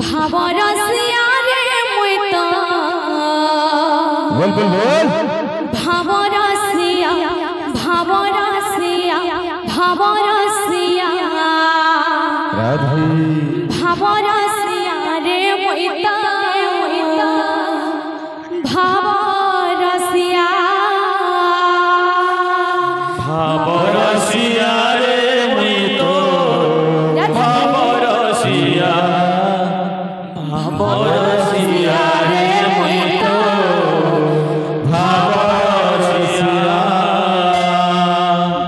भावरसिया रे मुई तो बोल भावरसिया भावरसिया भावरसिया राधे भावरसिया रे मुई तो भावरसिया भावरसिया रे मुई तो भावरसिया भावरसिया रे मुई तो भावरसिया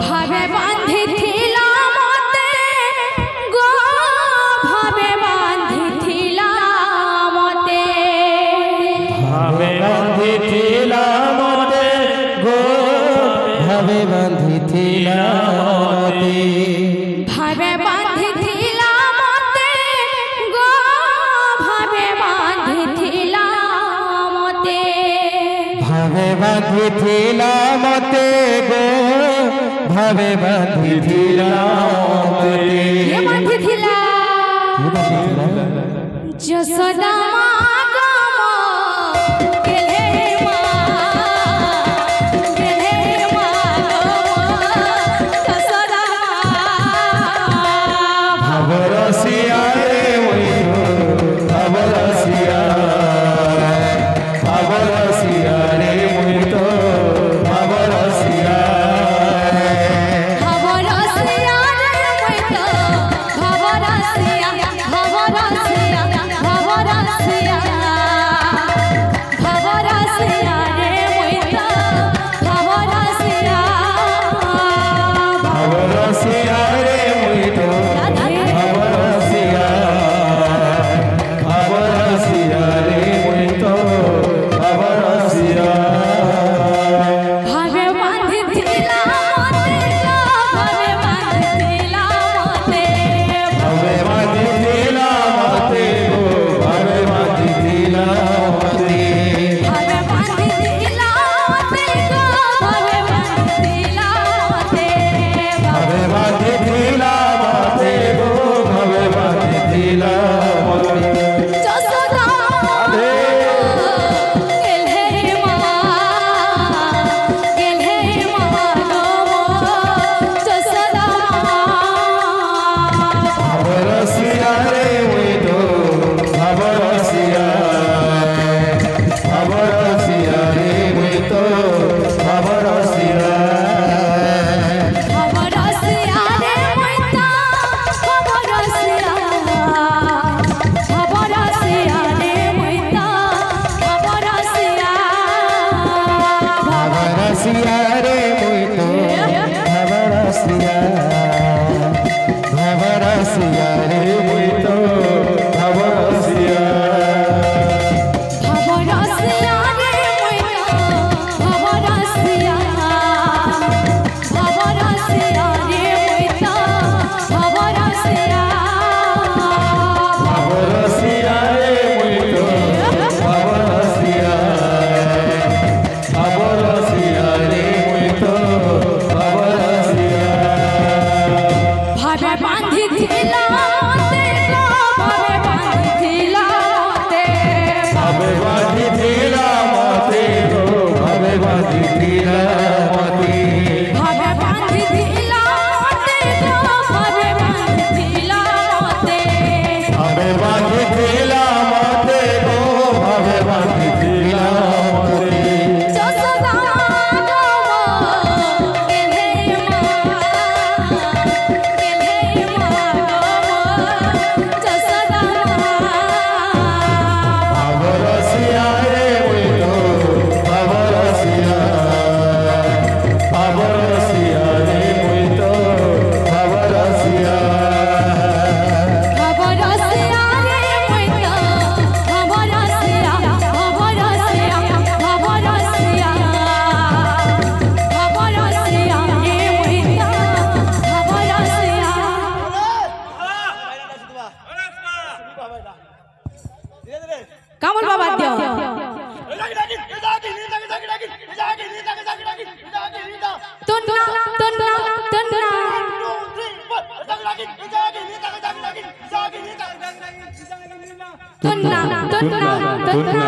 भावे बांधिथिला मते गो भावे बांधिथिला मते भावे बांधिथिला मते गो भावे बांधिथिला मते भावे बांधिथिला मते गो भावे बांधिथिला मते भावे बांधिथिला मते गो भावे बांधिथिला मते ये बांधिथिला जसोदा भावरसिया रे मुई तो भावरसिया भावरसिया रे मुई तो भावरसिया भावरसिया रे मुई तो भावरसिया भावरसिया भावरसिया भावरसिया रे मुई तो भावरसिया भावरसिया रे मुई तो भावरसिया भावरसिया रे मुई तो भावरसिया भावे बांधिथिला मते गो भावे बांधिथिला मते भावे बांधिथिला मते गो भावे बांधिथिला मते भावे बांधिथिला मते गो भावे बांधिथिला मते भावे बांधिथिला मते गो भावे बांधिथिला मते जसोदा गेलहे मा गो जसोदा भावरसिया रे मुई तो भावरसिया भावरसिया रे मुई तो भावरसिया भावरसिया रे मुई तो भावरसिया भावरसिया रे मुई तो भावरसिया भावरसिया रे मुई तो भावरसिया भावरसिया रे मुई तो भावरसिया भावरसिया रे मुई तो भावरसिया भावरसिया रे मुई तो भावरसिया भावरसिया रे मुई तो भावरसिया भावरसिया रे मुई तो भावरसिया भावे बांधिथिला मते गो भावे बांधिथिला मते भावे बांधिथिला मते गो भावे बांधिथिला मते भावे बांधिथिला मते गो भावे बांधिथिला मते भावे बांधिथिला मते गो भावे बांधिथिला मते जसोदा गो गेलहे मा गो जसोदा भावरसिया रे मुई तो भावरसिया भावरसिया रे मुई तो भावरसिया भावरसिया रे मुई तो भावरसिया भावरसिया भावरसिया भावरसिया रे मुई तो भावरसिया কামল বাবা দিও তুন্না তুন্না তুন্না তুন্না তুন্না তুন্না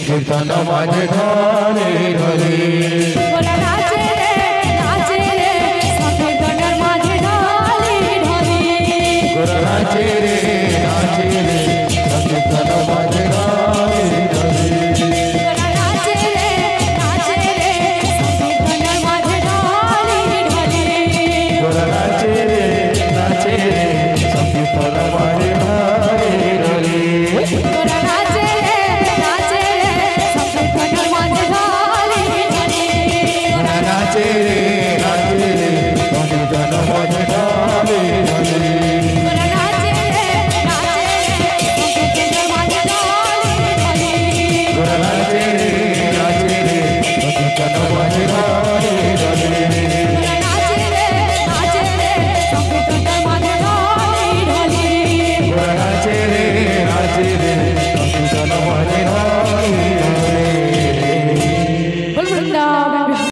সংকীর্তন মাঝে ঢলে ঢলে ওরা নাচে রে সংকীর্তনের মাঝে ঢলে ঢলে ওরা নাচে রে সংকীর্তন মাঝে ঢলে ঢলে ওরা নাচে রে সংকীর্তনের মাঝে ঢলে ঢলে ওরা নাচে রে সংকীর্তন মাঝে ঢলে ঢলে ওরা নাচে রে সংকীর্তনের মাঝে ঢলে ঢলে ওরা নাচে রে সংকীর্তন মাঝে ঢলে ঢলে ওরা নাচে রে সংকীর্তনের মাঝে ঢলে ঢলে ওরা নাচে রে সংকীর্তন মাঝে